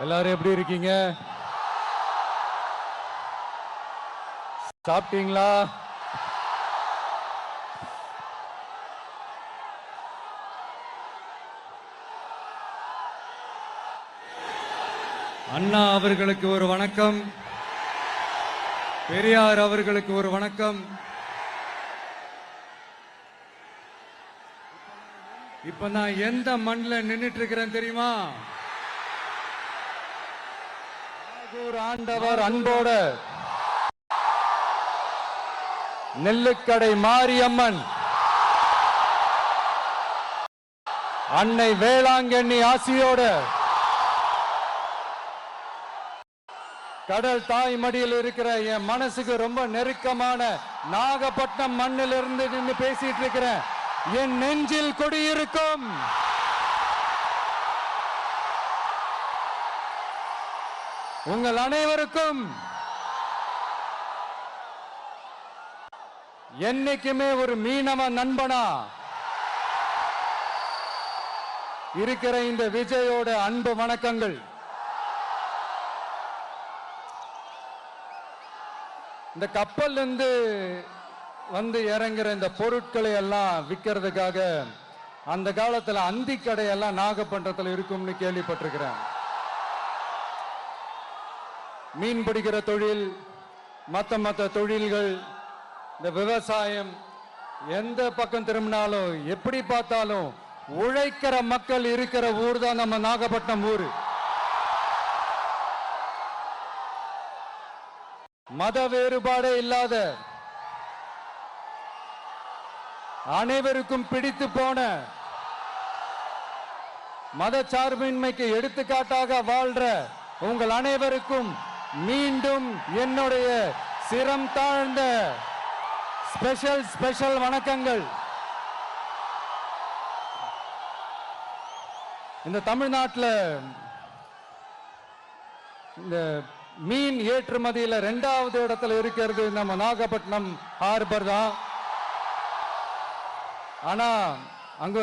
எல்லாரும் எப்படி இருக்கீங்க? சாப்பிட்டீங்களா? அண்ணா அவர்களுக்கு ஒரு வணக்கம், பெரியார் அவர்களுக்கு ஒரு வணக்கம். இப்ப நான் எந்த மண்ணில் நின்றுட்டு இருக்கிறேன் தெரியுமா? ஆண்டவர் அன்போட நெல்லுக்கடை மாரியம்மன் அன்னை வேளாங்கண்ணி ஆசியோட கடல் தாய் மடியில் இருக்கிற என் மனசுக்கு ரொம்ப நெருக்கமான நாகப்பட்டினம் மண்ணில் இருந்து நின்று பேசிட்டு இருக்கிறேன். என் நெஞ்சில் குடியிருக்கும் உங்கள் அனைவருக்கும் என்னைக்குமே ஒரு மீனவ நண்பனா இருக்கிற இந்த விஜயோட அன்பு வணக்கங்கள். இந்த கப்பல் இருந்து வந்து இறங்குற இந்த பொருட்களை எல்லாம் விற்கிறதுக்காக அந்த காலத்துல அந்தி கடையெல்லாம் நாகப்பட்டினத்தில் இருக்கும்னு கேள்விப்பட்டிருக்கிறேன். மீன் பிடிக்கிற தொழில், மற்ற தொழில்கள், இந்த விவசாயம், எந்த பக்கம் திரும்பினாலும் எப்படி பார்த்தாலும் உழைக்கிற மக்கள் இருக்கிற ஊர் தான் நம்ம நாகப்பட்டினம் ஊர். மத வேறுபாடே இல்லாத, அனைவருக்கும் பிடித்து போன, மத சார்பின்மைக்கு எடுத்துக்காட்டாக வாழ்ற உங்கள் அனைவருக்கும் மீண்டும் என்னுடைய சிரம் தாழ்ந்த ஸ்பெஷல் வணக்கங்கள். இந்த தமிழ்நாட்டில் இந்த மீன் ஏற்றுமதியில் 2வது இடத்துல இருக்கிறது நம்ம நாகப்பட்டினம் ஹார்பர் தான். ஆனா அங்க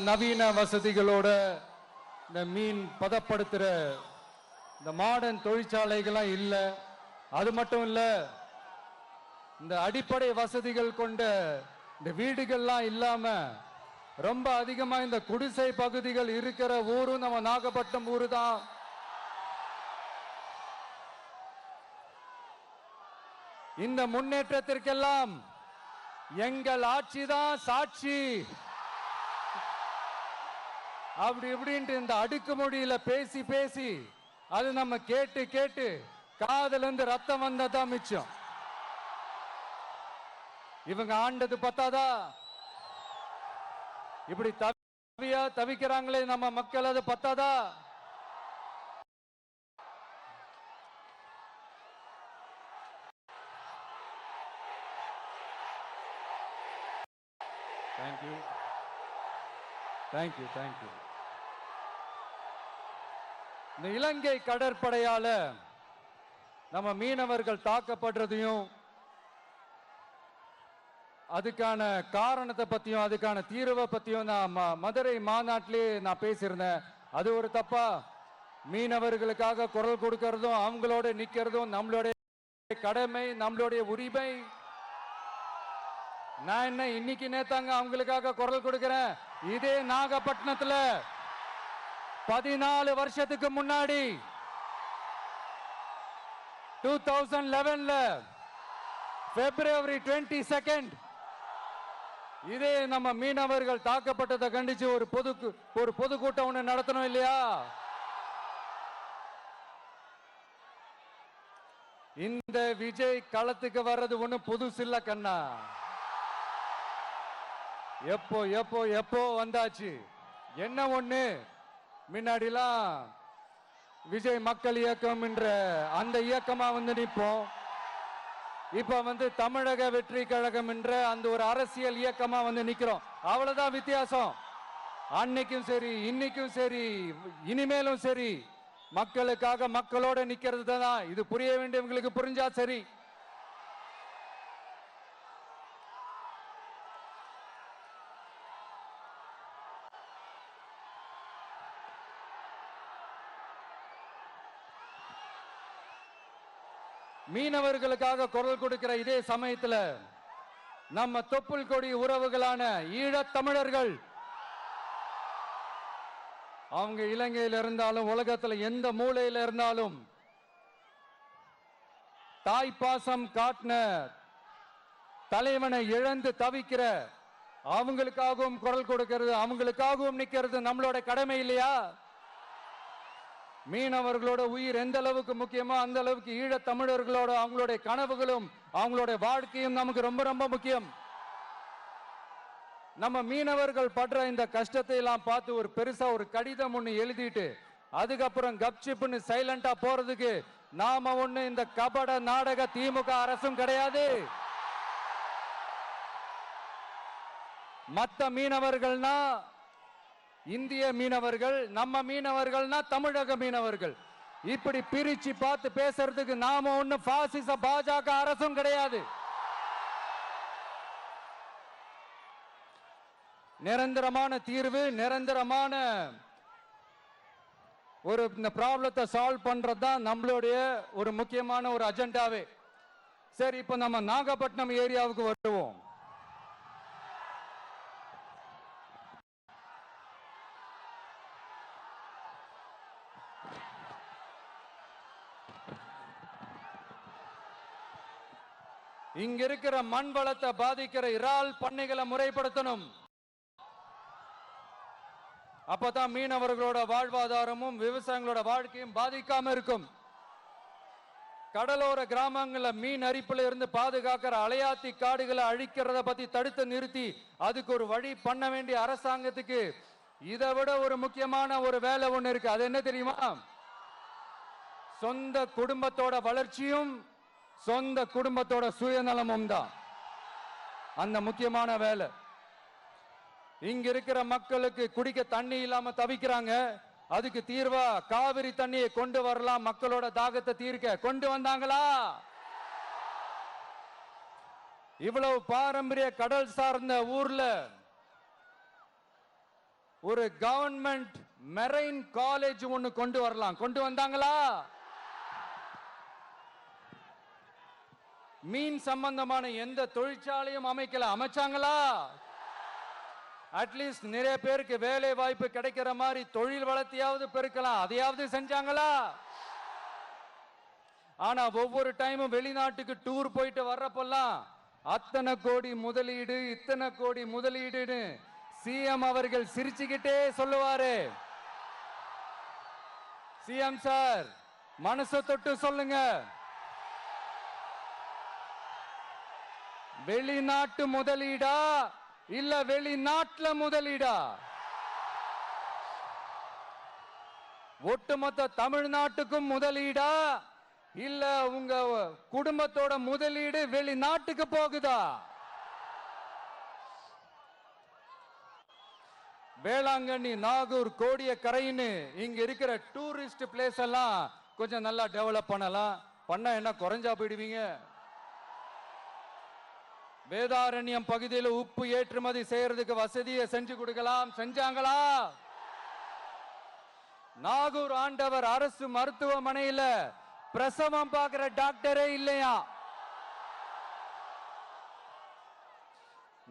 நவீன வசதிகளோட இந்த மீன் பதப்படுத்துற இந்த மாடர்ன் தொழிற்சாலைகள்லாம் இல்லை. அது மட்டும் இல்ல, இந்த அடிப்படை வசதிகள் கொண்ட இந்த வீடுகள்லாம் இல்லாம ரொம்ப அதிகமா இந்த குடிசை பகுதிகள் இருக்கிற ஊரும் நம்ம நாகப்பட்டினம் ஊரு தான். இந்த முன்னேற்றத்திற்கெல்லாம் எங்கள் ஆட்சி தான் சாட்சி. அப்படி இப்படின்ட்டு இந்த அடுக்குமொழியில பேசி பேசி அது நம்ம கேட்டு கேட்டு காதுல இருந்து ரத்தம் வந்ததான் மிச்சம். இவங்க ஆண்டது பத்தாதா? இப்படி தவிக்கிறாங்களே நம்ம மக்கள், அது பத்தாதா? தேங்க்யூ. இந்த இலங்கை கடற்படையால நம்ம மீனவர்கள் தாக்கப்படுறதையும் அதுக்கான காரணத்தை பத்தியும் அதுக்கான தீர்வை பத்தியும் நான் மதுரை மாநாட்டிலே நான் பேசியிருந்தேன். அது ஒரு தப்பா? மீனவர்களுக்காக குரல் கொடுக்கறதும் அவங்களோட நிக்கிறதும் நம்மளுடைய கடமை, நம்மளுடைய உரிமை. நான் என்ன இன்னைக்கு நேத்தாங்க அவங்களுக்காக குரல் கொடுக்கிறேன். இதே நாகப்பட்டினத்துல 14 வருஷத்துக்கு முன்னாடி 2011ல February 22 இதே நம்ம மீனவர்கள் தாக்கப்பட்டதை கண்டிச்சு ஒரு பொதுக்கூட்டம் ஒண்ணு நடத்தணும் இல்லையா? இந்த விஜய் களத்துக்கு வர்றது ஒண்ணு புதுசு இல்ல கண்ணா. எப்போ வந்தாச்சு. என்ன ஒண்ணு, முன்னாடிலாம் விஜய் மக்கள் இயக்கம் என்ற அந்த இயக்கமா வந்து நிற்போம். இப்ப தமிழக வெற்றி கழகம் என்ற அந்த ஒரு அரசியல் இயக்கமா வந்து நிக்கிறோம். அவ்வளவுதான் வித்தியாசம். அன்னைக்கும் சரி, இன்னைக்கும் சரி, இனிமேலும் சரி, மக்களுக்காக மக்களோட நிக்கிறது தான். இது புரிய வேண்டியவங்களுக்கு புரிஞ்சா சரி. மீனவர்களுக்காக குரல் கொடுக்கிற இதே சமயத்துல நம்ம தொப்புள் கொடி உறவுகளான ஈழத் தமிழர்கள், அவங்க இலங்கையில் இருந்தாலும் உலகத்துல எந்த மூலையில இருந்தாலும் தாய் பாசம் காட்டின தலைவனை இழந்து தவிக்கிற அவங்களுக்காகவும் குரல் கொடுக்கிறது, அவங்களுக்காகவும் நிக்கிறது நம்மளோட கடமை இல்லையா? மீனவர்களோட உயிர் எந்த அளவுக்கு முக்கியமோ அந்த அளவுக்கு ஈழத் தமிழர்களோட அவங்களுடைய கனவுகளும் அவங்களுடைய வாழ்க்கையும் நமக்கு ரொம்ப ரொம்ப முக்கியம். நம்ம மீனவர்கள் படுற இந்த கஷ்டத்தை எல்லாம் பார்த்து ஒரு பெருசா ஒரு கடிதம் ஒண்ணு எழுதிட்டு அதுக்கப்புறம் கப்சிப்னு சைலண்டா போறதுக்கு நாம ஒண்ணு இந்த கபட நாடக திமுக அரசும் கிடையாது. மத்த மீனவர்கள்னா இந்திய மீனவர்கள், நம்ம மீனவர்கள்னா தமிழக மீனவர்கள், இப்படி பிரிச்சு பார்த்து பேசுறதுக்கு நாம ஒண்ணு பாசிச பாஜக அரசும் கிடையாது. நிரந்தரமான தீர்வு, நிரந்தரமான ஒரு இந்த ப்ராப்ளத்தை சால்வ் பண்றதுதான் நம்மளுடைய ஒரு முக்கியமான ஒரு அஜெண்டாவே. சரி, இப்ப நம்ம நாகப்பட்டினம் ஏரியாவுக்கு வருவோம். இங்க இருக்கிற மண் வளத்தை பாதிக்கிற இறால் பண்ணைகளை முறைப்படுத்தணும். அப்பதான் மீனவர்களோட வாழ்வாதாரமும் விவசாயிகளோட வாழ்க்கையும் பாதிக்காம இருக்கும். கடலோர கிராமங்கள மீன் அரிப்புல இருந்து பாதுகாக்கிற அலையாத்தி காடுகளை அழிக்கிறத பத்தி தடுத்து நிறுத்தி அதுக்கு ஒரு வழி பண்ண வேண்டிய அரசாங்கத்துக்கு இதை விட ஒரு முக்கியமான ஒரு வேலை ஒண்ணு இருக்கு. அது என்ன தெரியுமா? சொந்த குடும்பத்தோட வளர்ச்சியும் சொந்த குடும்பத்தோட சுயநலமும் தான் அந்த முக்கியமான வேலை. இங்க இருக்கிற மக்களுக்கு குடிக்க தண்ணி இல்லாம தவிக்கிறாங்க. அதுக்கு தீர்வா காவிரி தண்ணியை கொண்டு வரலாம், மக்களோட தாகத்தை தீர்க்க. கொண்டு வந்தாங்களா? இவ்வளவு பாரம்பரிய கடல் சார்ந்த ஊர்ல ஒரு கவர்மெண்ட் மெரைன் காலேஜ் ஒன்னு கொண்டு வரலாம். கொண்டு வந்தாங்களா? மீன் சம்பந்தமான எந்த தொழிற்சாலையும் அமைக்கல. அமைச்சாங்களா? அட்லீஸ்ட் நிறைய பேருக்கு வேலை வாய்ப்பு கிடைக்கிற மாதிரி தொழில் வளர்த்தியாவது பெருக்கலாம். அதையாவது செஞ்சாங்களா? ஆனா ஒவ்வொரு டைமும் வெளிநாட்டுக்கு டூர் போயிட்டு வர்றப்பெல்லாம் அத்தனை கோடி முதலீடு, இத்தனை கோடி முதலீடுன்னு சிஎம் அவர்கள் சிரிச்சுக்கிட்டே சொல்லுவாரு. சிஎம் சார், மனசை தொட்டு சொல்லுங்க, வெளிநாட்டு முதலீடா இல்ல வெளிநாட்டுல முதலீடா? ஒட்டுமொத்த தமிழ்நாட்டுக்கும் முதலீடா இல்ல உங்க குடும்பத்தோட முதலீடு வெளிநாட்டுக்கு போகுதா? வேளாங்கண்ணி, நாகூர், கோடியக்கரைன்னு இங்க இருக்கிற டூரிஸ்ட் பிளேஸ் எல்லாம் கொஞ்சம் நல்லா டெவலப் பண்ணலாம். பண்ண என்ன குறைஞ்சா போயிடுவீங்க? வேதாரண்யம் பகுதியில் உப்பு ஏற்றுமதி செய்யறதுக்கு வசதியை செஞ்சு கொடுக்கலாம். செஞ்சாங்களா? நாகூர் ஆண்டவர் அரசு மருத்துவமனையில பிரசவம் பார்க்கிற டாக்டரே இல்லையா?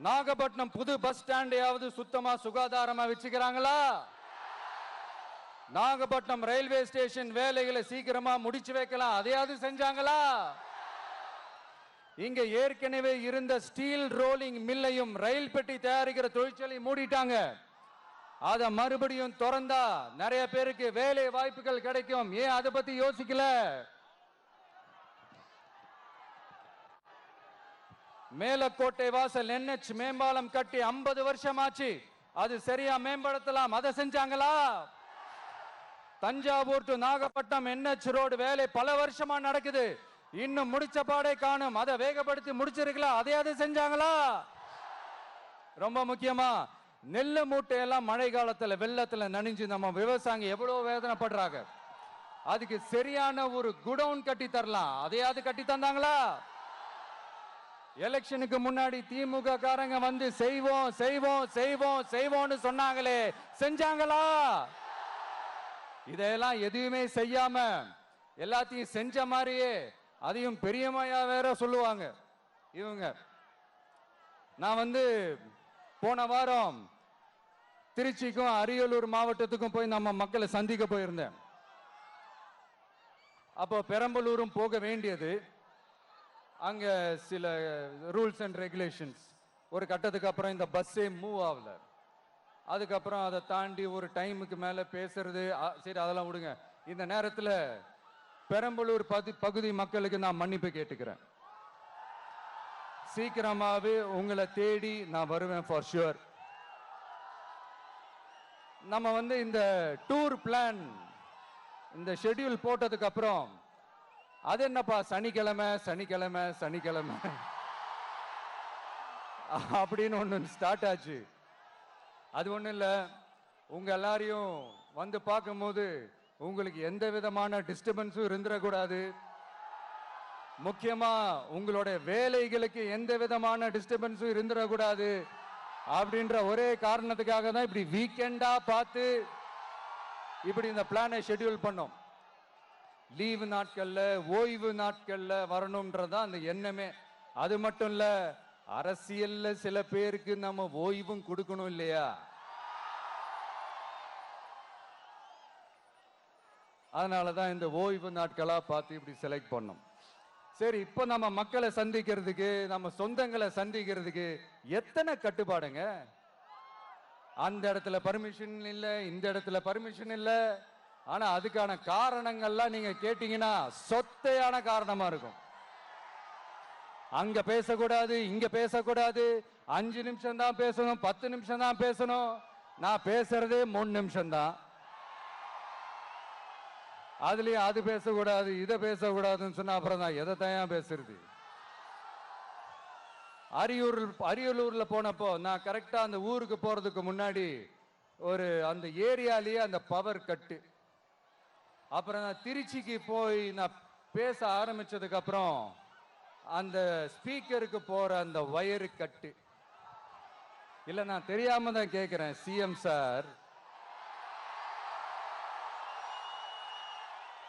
நாகப்பட்டினம் புது பஸ் ஸ்டாண்டையாவது சுத்தமா சுகாதாரமா வச்சுக்கிறாங்களா? நாகப்பட்டினம் ரயில்வே ஸ்டேஷன் வேலைகளை சீக்கிரமா முடிச்சு வைக்கலாம். அதையாவது செஞ்சாங்களா? இங்க ஏற்கனவே இருந்த ஸ்டீல் ரோலிங் மில்லையும் ரயில் பெட்டி தயாரிக்கிற தொழிற்சாலை மூடிட்டாங்க. அத மறுபடியும் திறந்தா நிறைய பேருக்கு வேலை வாய்ப்புகள் கிடைக்கும். ஏன் அதை பத்தி யோசிக்கல? மேலக்கோட்டை வாசல் NH மேம்பாலம் கட்டி 50 வருஷம் ஆச்சு. அது சரியா மேம்படுத்தலாம். அதை செஞ்சாங்களா? Thanjavur to Nagapattinam NH road வேலை பல வருஷமா நடக்குது. இன்னும் முடிச்ச பாடே காணும். அதை வேகப்படுத்தி முடிச்சிருக்கலாம். அதையாவது செஞ்சாங்களா? ரொம்ப முக்கியமா நெல்லு மூட்டையெல்லாம் மழை காலத்துல வெள்ளத்துல நனைஞ்சு நம்ம விவசாயிங்க எவ்வளவு வேதனைப்படுறாங்க. அதுக்கு சரியான ஒரு குடவுன் கட்டி தரலாம். அதையாவது கட்டி தந்தாங்களா? எலெக்ஷனுக்கு முன்னாடி திமுக காரங்க வந்து செய்வோம் செய்வோம் செய்வோம் செய்வோம்னு சொன்னாங்களே, செஞ்சாங்களா? இதெல்லாம் எதுவுமே செய்யாம எல்லாத்தையும் செஞ்ச மாதிரியே அதையும் பெரியமையா வேற சொல்லுவாங்க இவங்க. நான் போன வாரம் திருச்சிக்கும் அரியலூர் மாவட்டத்துக்கும் போய் நம்ம மக்களை சந்திக்க போயிருந்தேன். அப்போ பெரம்பலூரும் போக வேண்டியது. அங்க சில ரூல்ஸ் அண்ட் ரெகுலேஷன்ஸ், ஒரு கட்டத்துக்கு அப்புறம் இந்த பஸ்ஸே மூவ் ஆகல. அதுக்கப்புறம் அதை தாண்டி ஒரு டைமுக்கு மேல பேசுறது, சரி அதெல்லாம் விடுங்க. இந்த நேரத்தில் பெரம்பலூர் பகுதி மக்களுக்கு நான் மன்னிப்பு கேட்டுக்கிறேன். சீக்கிரமாவே உங்களை தேடி நான் வருவேன் ஃபார் ஷுவர். நம்ம இந்த டூர் பிளான், இந்த ஷெட்யூல் போட்டதுக்கு அப்புறம் அது என்னப்பா சனிக்கிழமை சனிக்கிழமை சனிக்கிழமை அப்படின்னு ஒன்று ஸ்டார்ட் ஆச்சு. அது ஒன்றும் இல்லை, உங்க எல்லாரையும் பார்க்கும்போது உங்களுக்கு எந்த விதமான டிஸ்டர்பன்ஸும் இருந்துடக்கூடாது. முக்கியமா உங்களுடைய வேலைகளுக்கு எந்த விதமான டிஸ்டர்பன்ஸும் இருந்துடக்கூடாது அப்படின்ற ஒரே காரணத்துக்காக தான் இப்படி வீக்கெண்டா பார்த்து இப்படி இந்த பிளானை ஷெட்யூல் பண்ணோம். லீவு நாட்கள்ல, ஓய்வு நாட்கள்ல வரணும்ன்றதான் அந்த எண்ணமே. அது மட்டும் இல்ல, அரசியல்ல சில பேருக்கு நம்ம ஓய்வும் கொடுக்கணும் இல்லையா? அதனாலதான் இந்த ஓய்வு நாட்களா பார்த்து இப்படி செலக்ட் பண்ணோம். சரி, இப்போ நம்ம மக்களை சந்திக்கிறதுக்கு, நம்ம சொந்தங்களை சந்திக்கிறதுக்கு எத்தனை கட்டுப்பாடுங்க. அந்த இடத்துல பர்மிஷன் இல்லை, இந்த இடத்துல பர்மிஷன் இல்லை. ஆனா அதுக்கான காரணங்கள்லாம் நீங்க கேட்டீங்கன்னா சொத்தையான காரணமா இருக்கும். அங்க பேசக்கூடாது, இங்க பேசக்கூடாது, 5 நிமிஷம் தான் பேசணும், 10 நிமிஷம் தான் பேசணும். நான் பேசுறதே 3 நிமிஷம் தான். அதுலயும் அது பேசக்கூடாது, இதை பேசக்கூடாதுன்னு சொன்னா அப்புறம் தான் எதை தயார் பேசுறது. அரியலூர்ல போனப்போ நான் கரெக்டா அந்த ஊருக்கு போறதுக்கு முன்னாடி அந்த ஏரியாலேயே அந்த பவர் கட்டு. அப்புறம் நான் திருச்சிக்கு போய் நான் பேச ஆரம்பிச்சதுக்கு அப்புறம் அந்த ஸ்பீக்கருக்கு போற அந்த வயரு கட்டு. இல்ல, நான் தெரியாம தான் கேட்கிறேன் சிஎம் சார்.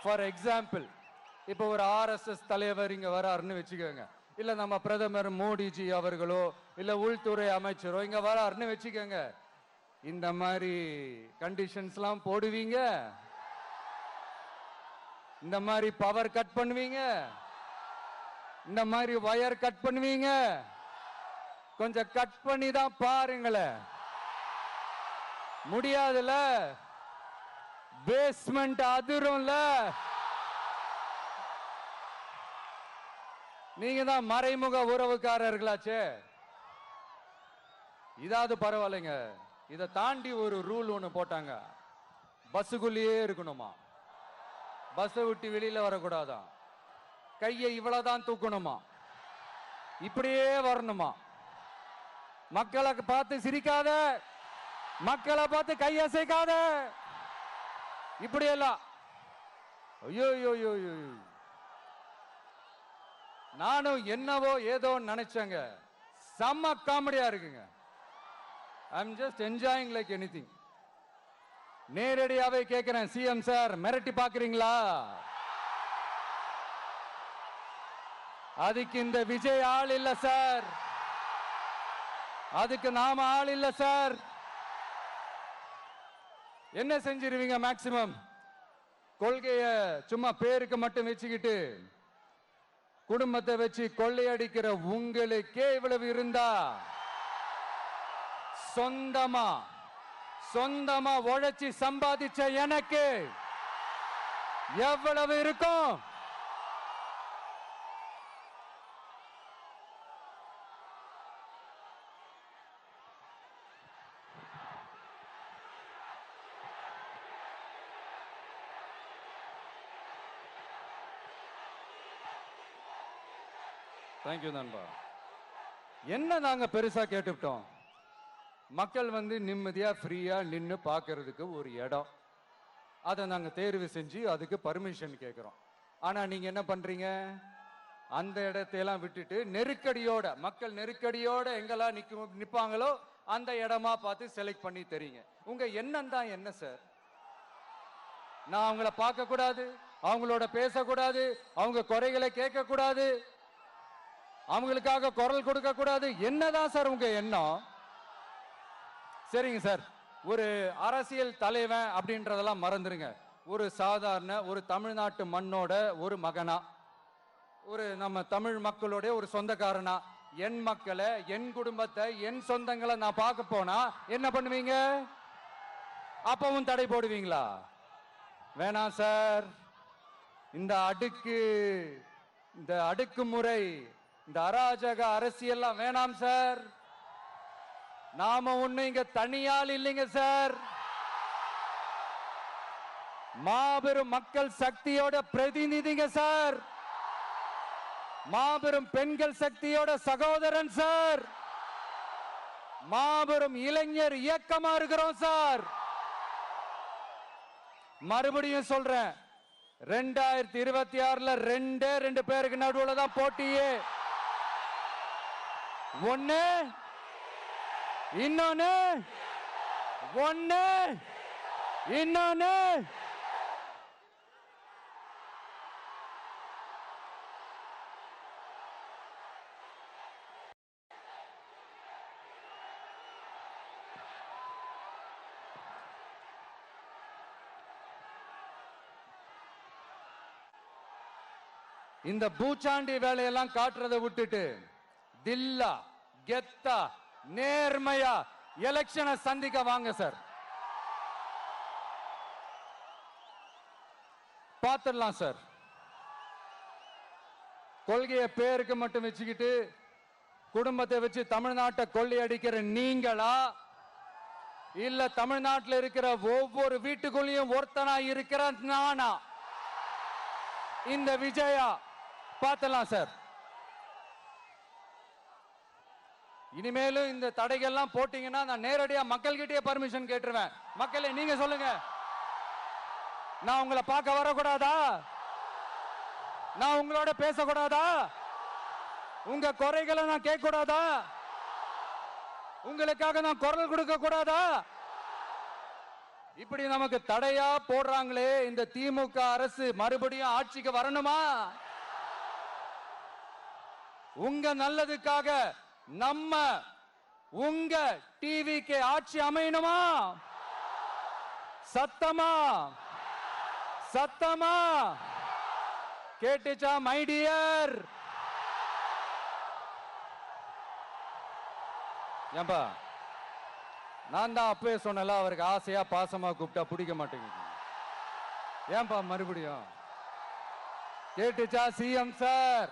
ஃபார் எக்ஸாம்பிள், இப்போ ஒரு RSS தலைவர் இங்க வராருன்னு வச்சுக்கோங்க, இல்ல நம்ம பிரதமர் மோடிஜி அவர்களோ இல்ல உள்துறை அமைச்சரோ இங்க வராருன்னு வச்சுக்கோங்க. இந்த மாதிரி கண்டிஷன்ஸ்லாம் போடுவீங்க, இந்த மாதிரி பவர் கட் பண்ணுவீங்க, இந்த மாதிரி வயர் கட் பண்ணுவீங்க. கொஞ்சம் கட் பண்ணி தான் பாருங்களேன். முடியாதுல, பேஸ்மெண்ட் அதிரும்ல. நீங்க தான் மறைமுக உறவுக்காரர்களாச்சே. இதாவது பரவாயில்லைங்க. இதை தாண்டி ஒரு ரூல் ஒண்ணு போட்டாங்க, பஸ்ஸுக்குள்ளேயே இருக்கணுமா, பஸ்ஸை விட்டு வெளியில வரக்கூடாதான், கையை இவ்வளவுதான் தூக்கணுமா, இப்படியே வரணுமா. மக்களை பார்த்து சிரிக்காத, மக்களை பார்த்து கையசைக்காத, இப்படியெல்லாம். ஐயோ ஐயோ, நானும் என்னவோ ஏதோ நினைச்சேங்க. செம்ம காமெடியா இருக்குங்க. I am just enjoying like anything. நேரடியாவே கேட்கிறேன், சிஎம் சார் மிரட்டி பாக்குறீங்களா? அதுக்கு இந்த விஜய் ஆள் இல்ல சார், அதுக்கு நாம ஆள் இல்ல சார். என்ன செஞ்சிருவீங்க? மேக்சிமம் கொள்கைய சும்மா பேருக்கு மட்டும் வச்சுக்கிட்டு குடும்பத்தை வச்சு கொள்ளையடிக்கிற உங்களுக்கே இவ்வளவு இருந்தா, சொந்தமா உழைச்சி சம்பாதிச்ச எனக்கு எவ்வளவு இருக்கும்? தேங்க்யூ நண்பா. என்ன நாங்க பெருசா கேட்டுவிட்டோம்? மக்கள் நிம்மதியா ஃப்ரீயா நின்று பார்க்கறதுக்கு ஒரு இடம், அதை நாங்க தேர்வு செஞ்சு அதுக்கு பர்மிஷன் கேட்கிறோம். ஆனா நீங்க என்ன பண்றீங்க? அந்த இடத்தையெல்லாம் விட்டுட்டு நெருக்கடியோட, மக்கள் நெருக்கடியோட எங்கெல்லாம் நிப்பாங்களோ அந்த இடமா பார்த்து செலக்ட் பண்ணி தெரியுங்க. உங்க எண்ணம் தான் என்ன சார்? நான் அவங்கள பார்க்க கூடாது, அவங்களோட பேசக்கூடாது, அவங்க குறைகளை கேட்க கூடாது, அவங்களுக்காக குரல் கொடுக்க கூடாது. என்னதான் சார் உங்க எண்ணம்? சரிங்க சார், ஒரு அரசியல் தலைவன் அப்படின்றதெல்லாம் மறந்துருங்க. ஒரு சாதாரண ஒரு தமிழ்நாட்டு மண்ணோட ஒரு மகனா, ஒரு நம்ம தமிழ் மக்களுடைய ஒரு சொந்தக்காரனா, என் மக்களை, என் குடும்பத்தை, என் சொந்தங்களை நான் பார்க்க போனா என்ன பண்ணுவீங்க? அப்பவும் தடை போடுவீங்களா? வேணாம் சார். இந்த அடுக்குமுறை, இந்த அராஜக அரசியல்லாம் வேணாம் சார். நாம ஒண்ணு இங்க தனியால் இல்லைங்க சார். மாபெரும் மக்கள் சக்தியோட பிரதிநிதிங்க சார். மாபெரும் பெண்கள் சக்தியோட சகோதரன் சார். மாபெரும் இளைஞர் இயக்கமா இருக்கிறோம் சார். மறுபடியும் சொல்றேன், 2026 ரெண்டு பேருக்கு நடுவுல தான் போட்டியே. ஒண்ணு இன்னொன்னு இந்த பூச்சாண்டி வேலையெல்லாம் காட்டுறதை விட்டுட்டு தில்லா கெத்தா நேர்மையா எலெக்ஷனை சந்திக்க வாங்க சார். பார்த்துடலாம் சார். கொள்கையை பேருக்கு மட்டும் வச்சுக்கிட்டு குடும்பத்தை வச்சு தமிழ்நாட்டை கொள்ளையடிக்கிற நீங்களா, இல்ல தமிழ்நாட்டில் இருக்கிற ஒவ்வொரு வீட்டுக்குள்ளேயும் ஒருத்தனா இருக்கிற நானா, இந்த விஜயா? பார்த்துடலாம் சார். இனிமேலும் இந்த தடைகள்லாம் போட்டீங்கன்னா நான் நேரடியா மக்கள்கிட்டயே பர்மிஷன் கேட்டுருவேன். மக்களே நீங்க சொல்லுங்க, நான் உங்களை பார்க்க வரக்கூடாதா? நான் உங்களோட பேசக்கூடாதா? உங்க குறைகளை நான் கேட்க கூடாதா? உங்களுக்காக நான் குரல் கொடுக்க கூடாதா? இப்படி நமக்கு தடையா போடுறாங்களே, இந்த திமுக அரசு மறுபடியும் ஆட்சிக்கு வரணுமா? உங்க நல்லதுக்காக நம்ம உங்க டிவிக்கு ஆட்சி அமையணுமா? சத்தமா கேட்டுச்சா மை டியர்? ஏன்பா, நான் தான் அப்பவே சொன்னல, அவருக்கு ஆசையா பாசமா கூப்பிட்டா பிடிக்க மாட்டேங்குது. ஏன்பா மறுபடியும்? கேட்டுச்சா சிஎம் சார்?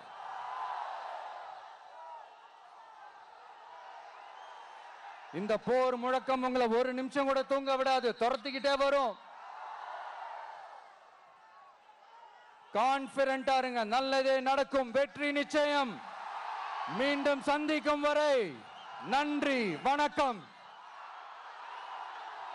இந்த போர் முழக்கம் உங்களை ஒரு நிமிஷம் கூட தூங்க விடாது, துரத்திக்கிட்டே வரும். கான்பிடென்டா இருங்க, நல்லதே நடக்கும், வெற்றி நிச்சயம். மீண்டும் சந்திக்கும் வரை நன்றி, வணக்கம்.